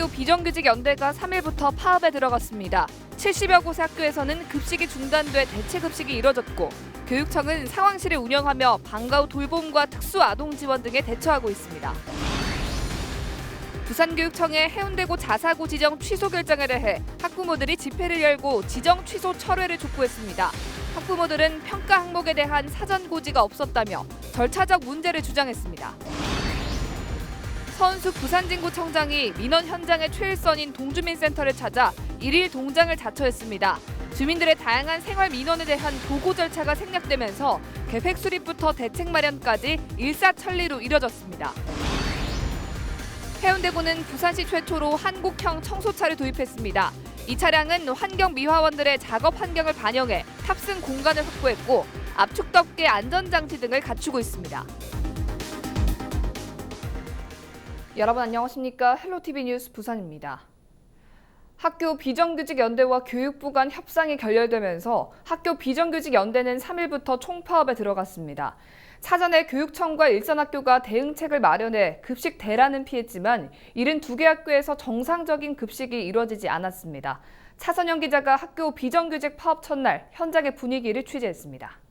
학교 비정규직 연대가 3일부터 파업에 들어갔습니다. 70여 곳의 학교에서는 급식이 중단돼 대체급식이 이뤄졌고 교육청은 상황실을 운영하며 방과 후 돌봄과 특수아동 지원 등에 대처하고 있습니다. 부산교육청의 해운대고 자사고 지정 취소 결정에 대해 학부모들이 집회를 열고 지정 취소 철회를 촉구했습니다. 학부모들은 평가 항목에 대한 사전 고지가 없었다며 절차적 문제를 주장했습니다. 서은숙 부산진구청장이 민원 현장의 최일선인 동주민센터를 찾아 1일 동장을 자처했습니다. 주민들의 다양한 생활 민원에 대한 보고 절차가 생략되면서 계획 수립부터 대책 마련까지 일사천리로 이뤄졌습니다. 해운대구는 부산시 최초로 한국형 청소차를 도입했습니다. 이 차량은 환경미화원들의 작업 환경을 반영해 탑승 공간을 확보했고 압축덮개 안전장치 등을 갖추고 있습니다. 여러분 안녕하십니까? 헬로티비 뉴스 부산입니다. 학교 비정규직 연대와 교육부 간 협상이 결렬되면서 학교 비정규직 연대는 3일부터 총파업에 들어갔습니다. 사전에 교육청과 일선학교가 대응책을 마련해 급식 대란은 피했지만 72개 학교에서 정상적인 급식이 이루어지지 않았습니다. 차선영 기자가 학교 비정규직 파업 첫날 현장의 분위기를 취재했습니다.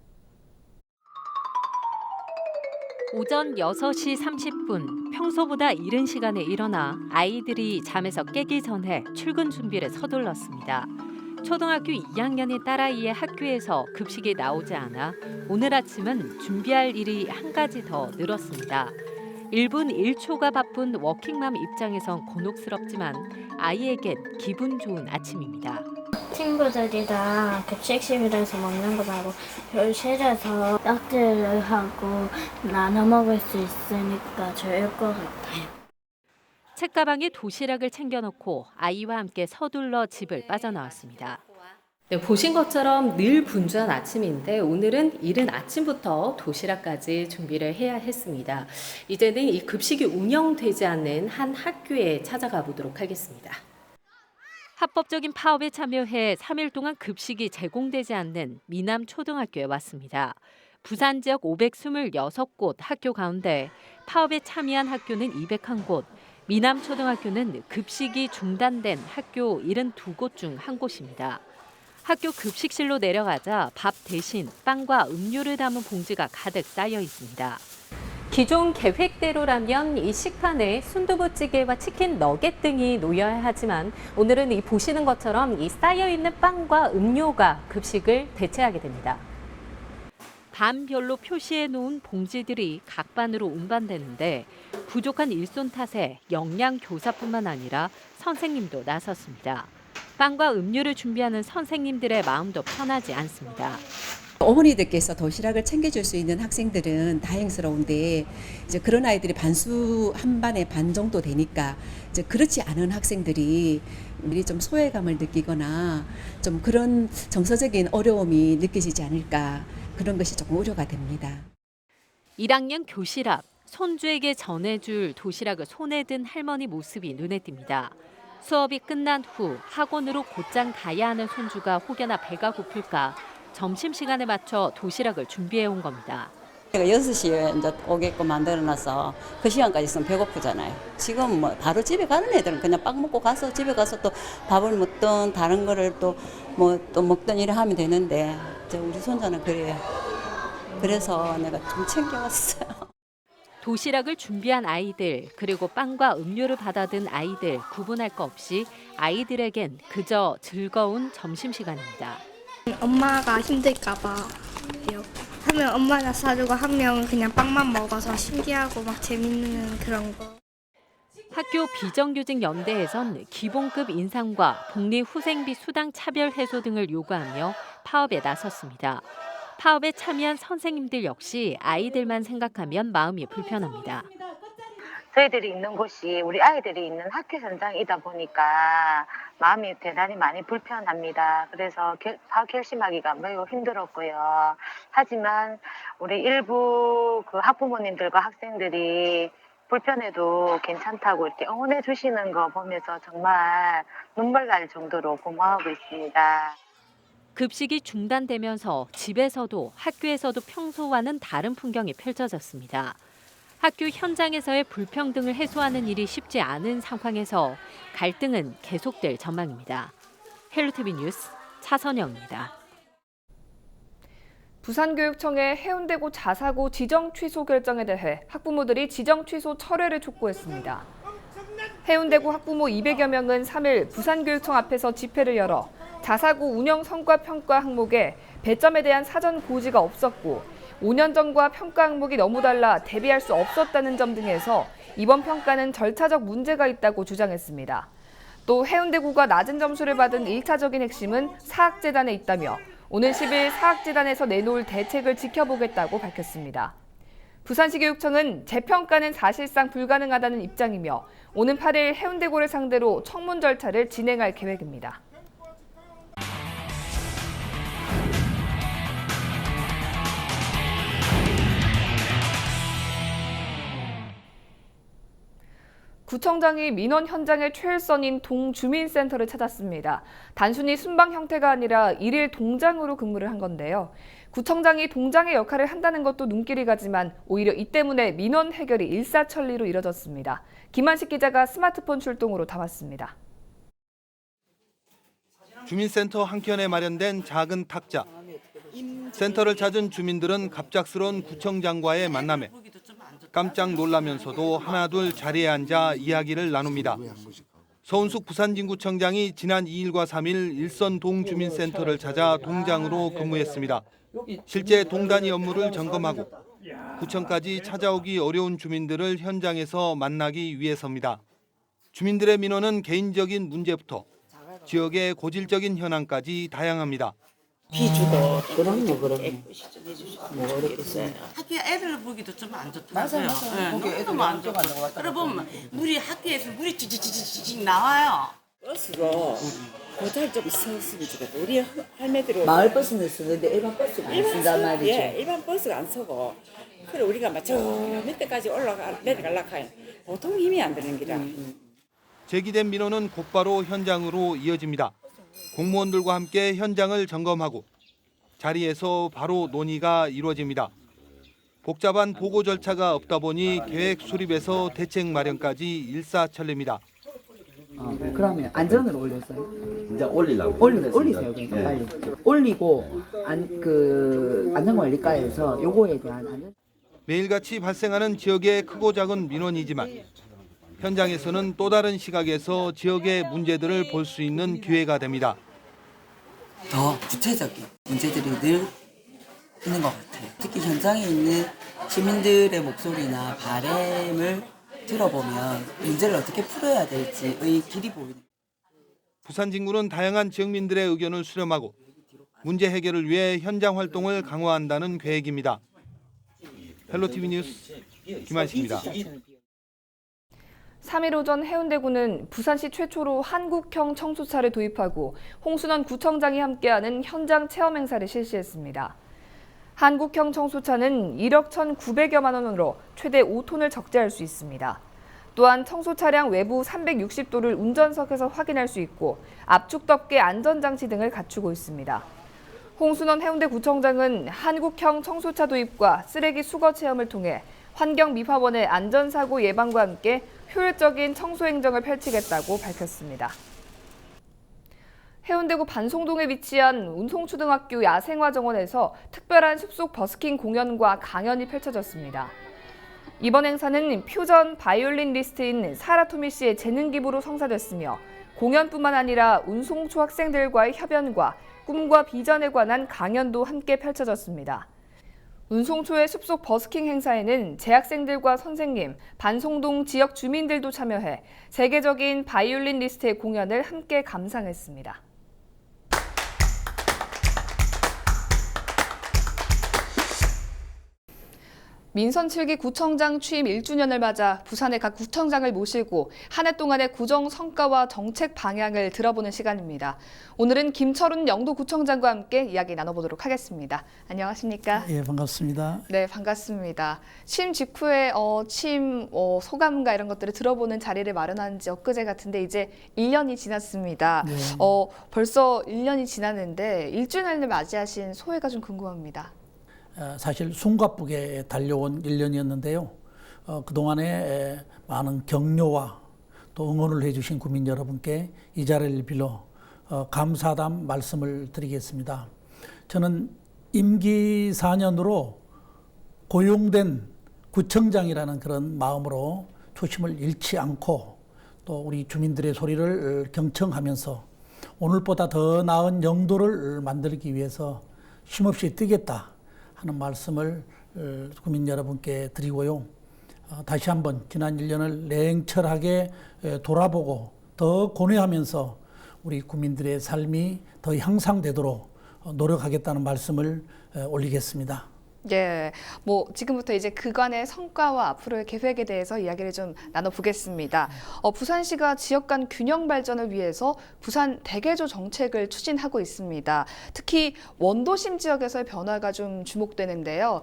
오전 6시 30분, 평소보다 이른 시간에 일어나 아이들이 잠에서 깨기 전에 출근 준비를 서둘렀습니다. 초등학교 2학년인 딸아이의 학교에서 급식이 나오지 않아 오늘 아침은 준비할 일이 한 가지 더 늘었습니다. 1분 1초가 바쁜 워킹맘 입장에선 곤혹스럽지만 아이에겐 기분 좋은 아침입니다. 친구들이랑 급식실에서 먹는 거 말고 교실에서 떡들을 하고 나눠 먹을 수 있으니까 좋을 것 같아요. 책가방에 도시락을 챙겨놓고 아이와 함께 서둘러 집을 빠져나왔습니다. 네, 보신 것처럼 늘 분주한 아침인데 오늘은 이른 아침부터 도시락까지 준비를 해야 했습니다. 이제는 이 급식이 운영되지 않는 한 학교에 찾아가 보도록 하겠습니다. 합법적인 파업에 참여해 3일 동안 급식이 제공되지 않는 미남 초등학교에 왔습니다. 부산 지역 526곳 학교 가운데 파업에 참여한 학교는 201곳, 미남 초등학교는 급식이 중단된 학교 72곳 중 한 곳입니다. 학교 급식실로 내려가자 밥 대신 빵과 음료를 담은 봉지가 가득 쌓여 있습니다. 기존 계획대로라면 이 식판에 순두부찌개와 치킨 너겟 등이 놓여야 하지만 오늘은 이 보시는 것처럼 이 쌓여있는 빵과 음료가 급식을 대체하게 됩니다. 반별로 표시해 놓은 봉지들이 각 반으로 운반되는데 부족한 일손 탓에 영양교사뿐만 아니라 선생님도 나섰습니다. 빵과 음료를 준비하는 선생님들의 마음도 편하지 않습니다. 어머니들께서 도시락을 챙겨줄 수 있는 학생들은 다행스러운데 이제 그런 아이들이 반수 한 반에 반 정도 되니까 이제 그렇지 않은 학생들이 미리 좀 소외감을 느끼거나 좀 그런 정서적인 어려움이 느껴지지 않을까 그런 것이 조금 우려가 됩니다. 1학년 교실 앞 손주에게 전해줄 도시락을 손에 든 할머니 모습이 눈에 띕니다. 수업이 끝난 후 학원으로 곧장 가야 하는 손주가 혹여나 배가 고플까 점심시간에 맞춰 도시락을 준비해 온 겁니다. 제가 6시에 이제 오게끔 만들어놔서 그 시간까지 있으면 배고프잖아요. 지금 뭐 바로 집에 가는 애들은 그냥 빵 먹고 가서 집에 가서 또 밥을 먹든 다른 거를 또 먹든 이래 하면 되는데 이제 우리 손자는 그래요. 그래서 내가 좀 챙겨왔어요. 도시락을 준비한 아이들 그리고 빵과 음료를 받아든 아이들 구분할 거 없이 아이들에겐 그저 즐거운 점심시간입니다. 엄마가 힘들까 봐 하면 엄마나 사주고 한 명은 그냥 빵만 먹어서 신기하고 막 재밌는 그런 거. 학교 비정규직 연대에선 기본급 인상과 복리후생비 수당 차별 해소 등을 요구하며 파업에 나섰습니다. 파업에 참여한 선생님들 역시 아이들만 생각하면 마음이 불편합니다. 저희들이 있는 곳이 우리 아이들이 있는 학교 현장이다 보니까 마음이 대단히 많이 불편합니다. 그래서 파업 결심하기가 매우 힘들었고요. 하지만 우리 일부 그 학부모님들과 학생들이 불편해도 괜찮다고 이렇게 응원해 주시는 거 보면서 정말 눈물 날 정도로 고마워하고 있습니다. 급식이 중단되면서 집에서도 학교에서도 평소와는 다른 풍경이 펼쳐졌습니다. 학교 현장에서의 불평등을 해소하는 일이 쉽지 않은 상황에서 갈등은 계속될 전망입니다. 헬로티비 뉴스 차선영입니다. 부산교육청의 해운대구 자사고 지정 취소 결정에 대해 학부모들이 지정 취소 철회를 촉구했습니다. 해운대구 학부모 200여 명은 3일 부산교육청 앞에서 집회를 열어 자사고 운영 성과 평가 항목에 배점에 대한 사전 고지가 없었고 5년 전과 평가 항목이 너무 달라 대비할 수 없었다는 점 등에서 이번 평가는 절차적 문제가 있다고 주장했습니다. 또 해운대구가 낮은 점수를 받은 1차적인 핵심은 사학재단에 있다며 오는 10일 사학재단에서 내놓을 대책을 지켜보겠다고 밝혔습니다. 부산시 교육청은 재평가는 사실상 불가능하다는 입장이며 오는 8일 해운대구를 상대로 청문 절차를 진행할 계획입니다. 구청장이 민원 현장의 최일선인 동주민센터를 찾았습니다. 단순히 순방 형태가 아니라 일일 동장으로 근무를 한 건데요. 구청장이 동장의 역할을 한다는 것도 눈길이 가지만 오히려 이 때문에 민원 해결이 일사천리로 이뤄졌습니다. 김한식 기자가 스마트폰 출동으로 담았습니다. 주민센터 한켠에 마련된 작은 탁자. 센터를 찾은 주민들은 갑작스러운 구청장과의 만남에 깜짝 놀라면서도 하나둘 자리에 앉아 이야기를 나눕니다. 서운숙 부산진구청장이 지난 2일과 3일 일선 동주민센터를 찾아 동장으로 근무했습니다. 실제 동단위 업무를 점검하고 구청까지 찾아오기 어려운 주민들을 현장에서 만나기 위해서입니다. 주민들의 민원은 개인적인 문제부터 지역의 고질적인 현황까지 다양합니다. 비 주고 그런 깨끗이 좀 해주시면 좋겠어요. 학교 애들 보기도 좀 안 좋더라고요. 맞아. 보기 애들 안 좋고. 그러면 물이 학교에서 물이 찌찌찌찌 나와요. 버스로 고잘 좀 있었으면 좋겠다. 우리 할매들은 마을 버스는 쓰는데 일반 버스가 안 쓴단 말이죠. 예, 일반 버스가 안 서고 그래 우리가 막 저 밑에까지 내려가려고 하면 보통 힘이 안 드는 기라. 제기된 민원은 곧바로 현장으로 이어집니다. 공무원들과 함께 현장을 점검하고 자리에서 바로 논의가 이루어집니다. 복잡한 보고 절차가 없다 보니 계획 수립에서 대책 마련까지 일사천리입니다. 그러면 안전을 올려서요? 이제 올리세요. 그러니까 빨리 올리고 안전관리과에서 요거에 대한 안전. 매일같이 발생하는 지역의 크고 작은 민원이지만 현장에서는 또 다른 시각에서 지역의 문제들을 볼 수 있는 기회가 됩니다. 더 구체적인 문제들이 늘 있는 것 같아요. 특히 현장에 있는 시민들의 목소리나 바람을 들어보면 문제를 어떻게 풀어야 될지의 길이 보이는. 부산진구는 다양한 지역민들의 의견을 수렴하고 문제 해결을 위해 현장 활동을 강화한다는 계획입니다. 헬로티비 뉴스 김한식입니다. 3일 오전 해운대구는 부산시 최초로 한국형 청소차를 도입하고 홍순원 구청장이 함께하는 현장 체험 행사를 실시했습니다. 한국형 청소차는 1억 1,900여만 원으로 최대 5톤을 적재할 수 있습니다. 또한 청소 차량 외부 360도를 운전석에서 확인할 수 있고 압축 덮개 안전장치 등을 갖추고 있습니다. 홍순원 해운대구청장은 한국형 청소차 도입과 쓰레기 수거 체험을 통해 환경미화원의 안전사고 예방과 함께 효율적인 청소 행정을 펼치겠다고 밝혔습니다. 해운대구 반송동에 위치한 운송초등학교 야생화 정원에서 특별한 숲속 버스킹 공연과 강연이 펼쳐졌습니다. 이번 행사는 퓨전 바이올린 리스트인 사라토미 씨의 재능 기부로 성사됐으며 공연뿐만 아니라 운송초 학생들과의 협연과 꿈과 비전에 관한 강연도 함께 펼쳐졌습니다. 운송초의 숲속 버스킹 행사에는 재학생들과 선생님, 반송동 지역 주민들도 참여해 세계적인 바이올린 리스트의 공연을 함께 감상했습니다. 민선 7기 구청장 취임 1주년을 맞아 부산의 각 구청장을 모시고 한 해 동안의 구정 성과와 정책 방향을 들어보는 시간입니다. 오늘은 김철훈 영도구청장과 함께 이야기 나눠보도록 하겠습니다. 안녕하십니까? 예, 반갑습니다. 네, 반갑습니다. 취임 직후에 취임 소감과 이런 것들을 들어보는 자리를 마련한 지 엊그제 같은데 이제 1년이 지났습니다. 네. 벌써 1년이 지났는데 1주년을 맞이하신 소회가 좀 궁금합니다. 사실 숨가쁘게 달려온 1년이었는데요. 그동안에 많은 격려와 또 응원을 해주신 국민 여러분께 이 자리를 빌어 감사담 말씀을 드리겠습니다. 저는 임기 4년으로 고용된 구청장이라는 그런 마음으로 초심을 잃지 않고 또 우리 주민들의 소리를 경청하면서 오늘보다 더 나은 영도를 만들기 위해서 쉼없이 뛰겠다 하는 말씀을 국민 여러분께 드리고요. 다시 한번 지난 1년을 냉철하게 돌아보고 더 고뇌하면서 우리 국민들의 삶이 더 향상되도록 노력하겠다는 말씀을 올리겠습니다. 예, 뭐 지금부터 이제 그간의 성과와 앞으로의 계획에 대해서 이야기를 좀 나눠보겠습니다. 부산시가 지역 간 균형 발전을 위해서 부산 대개조 정책을 추진하고 있습니다. 특히 원도심 지역에서의 변화가 좀 주목되는데요.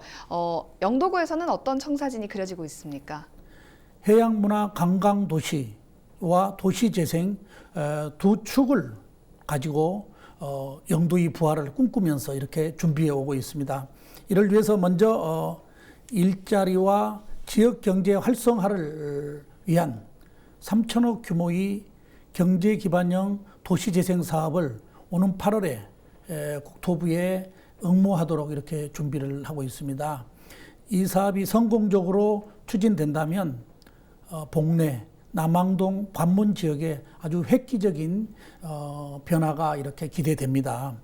영도구에서는 어떤 청사진이 그려지고 있습니까? 해양문화 관광도시와 도시재생 두 축을 가지고 영도의 부활을 꿈꾸면서 이렇게 준비해 오고 있습니다. 이를 위해서 먼저 일자리와 지역 경제 활성화를 위한 3천억 규모의 경제 기반형 도시재생 사업을 오는 8월에 국토부에 응모하도록 이렇게 준비를 하고 있습니다. 이 사업이 성공적으로 추진된다면 봉내, 남항동, 관문 지역에 아주 획기적인 변화가 이렇게 기대됩니다.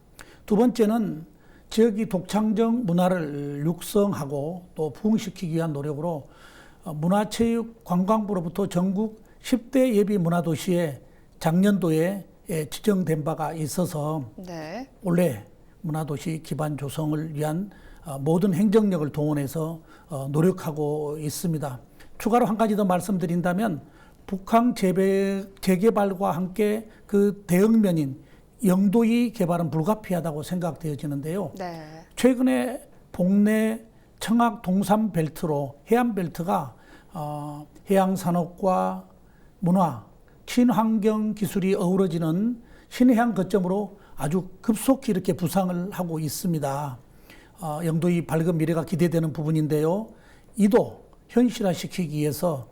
두 번째는 지역의 독창적 문화를 육성하고 또 부흥시키기 위한 노력으로 문화체육관광부로부터 전국 10대 예비 문화도시에 작년도에 지정된 바가 있어서 네. 올해 문화도시 기반 조성을 위한 모든 행정력을 동원해서 노력하고 있습니다. 추가로 한 가지 더 말씀드린다면 북항 재개발과 함께 그 대응면인 영도의 개발은 불가피하다고 생각되어지는데요. 네. 최근에 봉내 청학 동산 벨트로 해안 벨트가 해양 산업과 문화, 친환경 기술이 어우러지는 신해양 거점으로 아주 급속히 이렇게 부상을 하고 있습니다. 영도의 밝은 미래가 기대되는 부분인데요. 이도 현실화시키기 위해서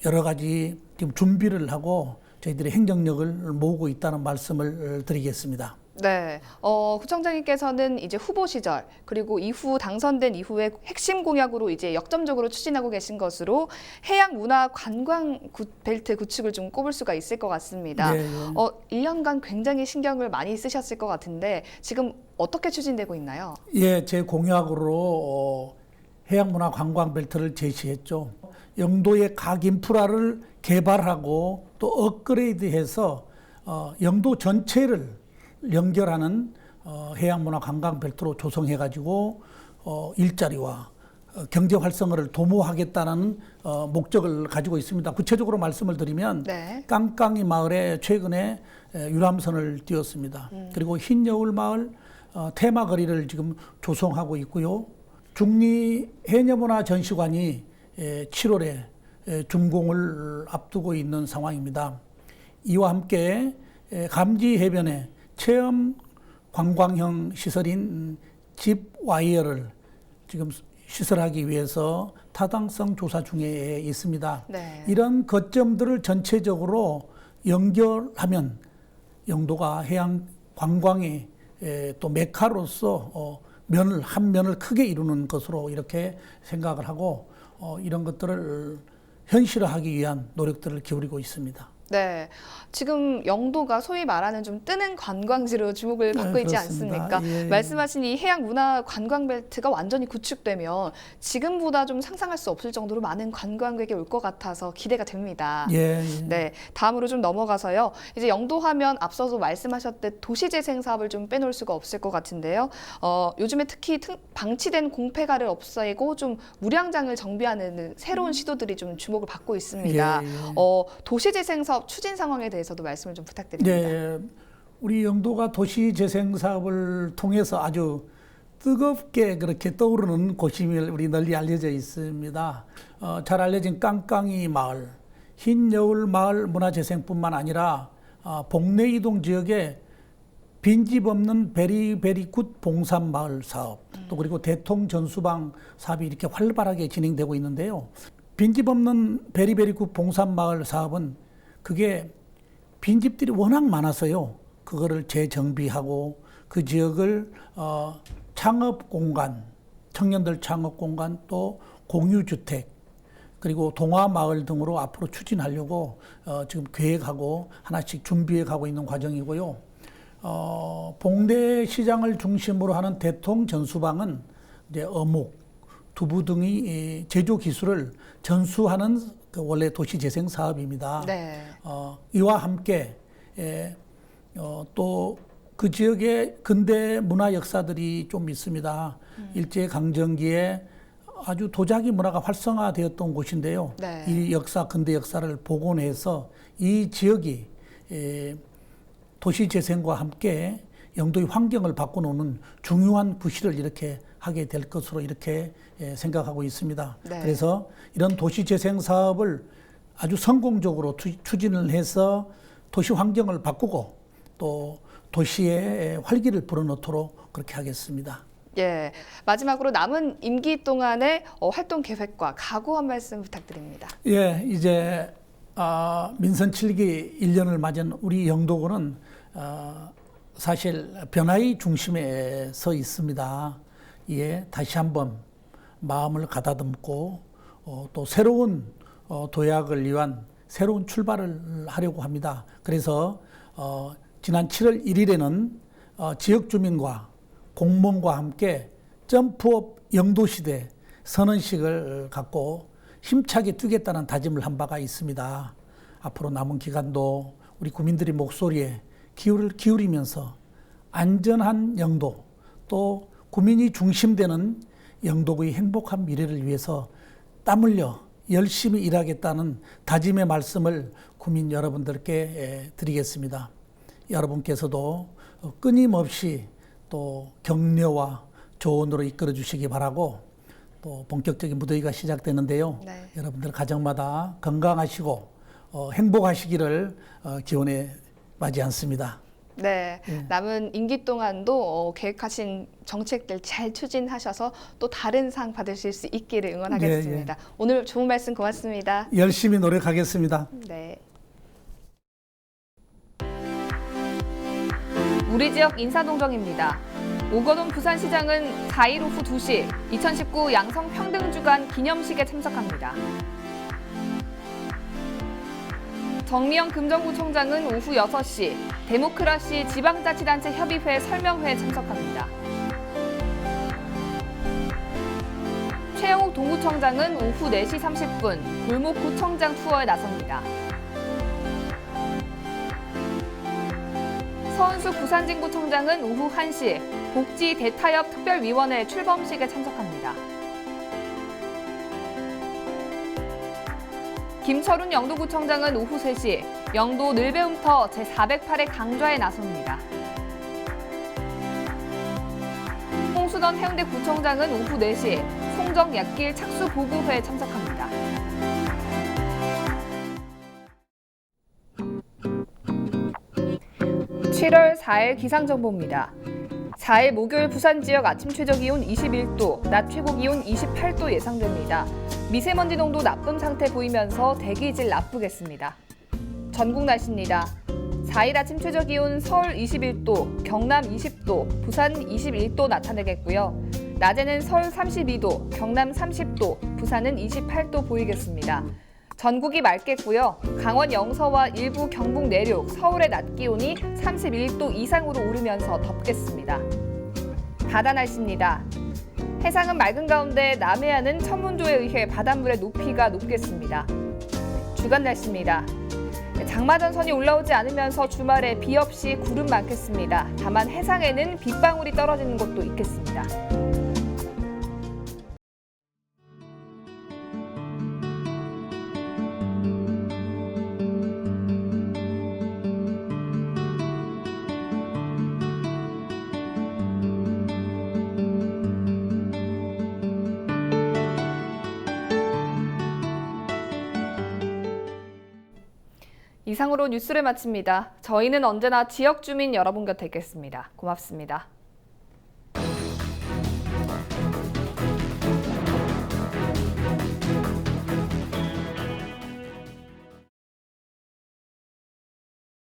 여러 가지 지금 준비를 하고 저희들이 행정력을 모으고 있다는 말씀을 드리겠습니다. 네, 구청장님께서는 이제 후보 시절 그리고 이후 당선된 이후에 핵심 공약으로 이제 역점적으로 추진하고 계신 것으로 해양 문화 관광 벨트 구축을 좀 꼽을 수가 있을 것 같습니다. 네. 1년간 굉장히 신경을 많이 쓰셨을 것 같은데 지금 어떻게 추진되고 있나요? 예, 제 공약으로 해양 문화 관광 벨트를 제시했죠. 영도의 각 인프라를 개발하고 또 업그레이드해서 영도 전체를 연결하는 해양문화 관광벨트로 조성해가지고 일자리와 경제 활성화를 도모하겠다는 목적을 가지고 있습니다. 구체적으로 말씀을 드리면 네. 깡깡이 마을에 최근에 유람선을 띄웠습니다. 그리고 흰여울 마을 테마거리를 지금 조성하고 있고요. 중리 해녀문화 전시관이 7월에 준공을 앞두고 있는 상황입니다. 이와 함께 감지 해변에 체험 관광형 시설인 집 와이어를 지금 시설하기 위해서 타당성 조사 중에 있습니다. 네. 이런 거점들을 전체적으로 연결하면 영도가 해양 관광의 또 메카로서 한 면을 크게 이루는 것으로 이렇게 생각을 하고 이런 것들을 현실화하기 위한 노력들을 기울이고 있습니다. 네, 지금 영도가 소위 말하는 좀 뜨는 관광지로 주목을 받고 있지 그렇습니다. 않습니까? 예. 말씀하신 이 해양 문화 관광 벨트가 완전히 구축되면 지금보다 좀 상상할 수 없을 정도로 많은 관광객이 올 것 같아서 기대가 됩니다. 예. 네, 다음으로 좀 넘어가서요. 이제 영도 하면 앞서서 말씀하셨듯 도시재생 사업을 좀 빼놓을 수가 없을 것 같은데요. 요즘에 특히 방치된 공폐가를 없애고 좀 무량장을 정비하는 새로운 시도들이 좀 주목을 받고 있습니다. 예. 도시재생 사업 추진 상황에 대해서도 말씀을 좀 부탁드립니다. 네, 우리 영도가 도시재생 사업을 통해서 아주 뜨겁게 그렇게 떠오르는 곳임이 우리 널리 알려져 있습니다. 잘 알려진 깡깡이 마을, 흰여울 마을 문화재생뿐만 아니라 봉내이동 지역에 빈집 없는 베리굿 봉산 마을 사업, 또 그리고 대통전수방 사업이 이렇게 활발하게 진행되고 있는데요. 빈집 없는 베리베리굿 봉산마을 사업은 그게 빈집들이 워낙 많아서요. 그거를 재정비하고 그 지역을 창업 공간, 청년들 창업 공간 또 공유주택 그리고 동화마을 등으로 앞으로 추진하려고 지금 계획하고 하나씩 준비해 가고 있는 과정이고요. 봉대 시장을 중심으로 하는 대통전수방은 이제 어묵, 두부 등의 제조 기술을 전수하는 그 원래 도시재생 사업입니다. 네. 이와 함께 또 그 지역의 근대 문화 역사들이 좀 있습니다. 일제강점기에 아주 도자기 문화가 활성화되었던 곳인데요. 네. 이 역사, 근대 역사를 복원해서 이 지역이 도시재생과 함께 영도의 환경을 바꿔놓는 중요한 부시를 이렇게 하게 될 것으로 이렇게 생각하고 있습니다. 네. 그래서 이런 도시재생 사업을 아주 성공적으로 추진을 해서 도시 환경을 바꾸고 또 도시의 활기를 불어넣도록 그렇게 하겠습니다. 예, 마지막으로 남은 임기 동안의 활동 계획과 각오 한 말씀 부탁드립니다. 예, 이제 민선 7기 1년을 맞은 우리 영도군은 사실 변화의 중심에 서 있습니다. 예, 다시 한번 마음을 가다듬고 또 새로운 도약을 위한 새로운 출발을 하려고 합니다. 그래서 지난 7월 1일에는 지역 주민과 공무원과 함께 점프업 영도시대 선언식을 갖고 힘차게 뛰겠다는 다짐을 한 바가 있습니다. 앞으로 남은 기간도 우리 국민들의 목소리에 귀를 기울이면서 안전한 영도 또 국민이 중심되는 영도의 행복한 미래를 위해서 땀 흘려 열심히 일하겠다는 다짐의 말씀을 국민 여러분들께 드리겠습니다. 여러분께서도 끊임없이 또 격려와 조언으로 이끌어 주시기 바라고 또 본격적인 무더위가 시작되는데요. 네. 여러분들 가정마다 건강하시고 행복하시기를 기원해 마지 않습니다. 네, 남은 임기 동안도 계획하신 정책들 잘 추진하셔서 또 다른 상 받으실 수 있기를 응원하겠습니다. 오늘 좋은 말씀 고맙습니다. 열심히 노력하겠습니다. 네. 우리 지역 인사동정입니다. 오거돈 부산시장은 4일 오후 2시 2019 양성평등주간 기념식에 참석합니다. 정미영 금정구청장은 오후 6시 데모크라시 지방자치단체 협의회 설명회에 참석합니다. 최영욱 동구청장은 오후 4시 30분 골목구청장 투어에 나섭니다. 서은숙 부산진구청장은 오후 1시 복지 대타협 특별위원회 출범식에 참석합니다. 김철훈 영도구청장은 오후 3시 영도 늘배움터 제408회 강좌에 나섭니다. 홍수던 해운대구청장은 오후 4시 송정약길 착수보고회에 참석합니다. (7월 4일) 기상정보입니다. 4일 목요일 부산 지역 아침 최저기온 21도, 낮 최고기온 28도 예상됩니다. 미세먼지 농도 나쁨 상태 보이면서 대기질 나쁘겠습니다. 전국 날씨입니다. 4일 아침 최저기온 서울 21도, 경남 20도, 부산 21도 나타내겠고요. 낮에는 서울 32도, 경남 30도, 부산은 28도 보이겠습니다. 전국이 맑겠고요. 강원 영서와 일부 경북 내륙, 서울의 낮 기온이 31도 이상으로 오르면서 덥겠습니다. 바다 날씨입니다. 해상은 맑은 가운데 남해안은 천문조에 의해 바닷물의 높이가 높겠습니다. 주간 날씨입니다. 장마전선이 올라오지 않으면서 주말에 비 없이 구름 많겠습니다. 다만 해상에는 빗방울이 떨어지는 곳도 있겠습니다. 이상으로 뉴스를 마칩니다. 저희는 언제나 지역 주민 여러분 곁에 있겠습니다. 고맙습니다.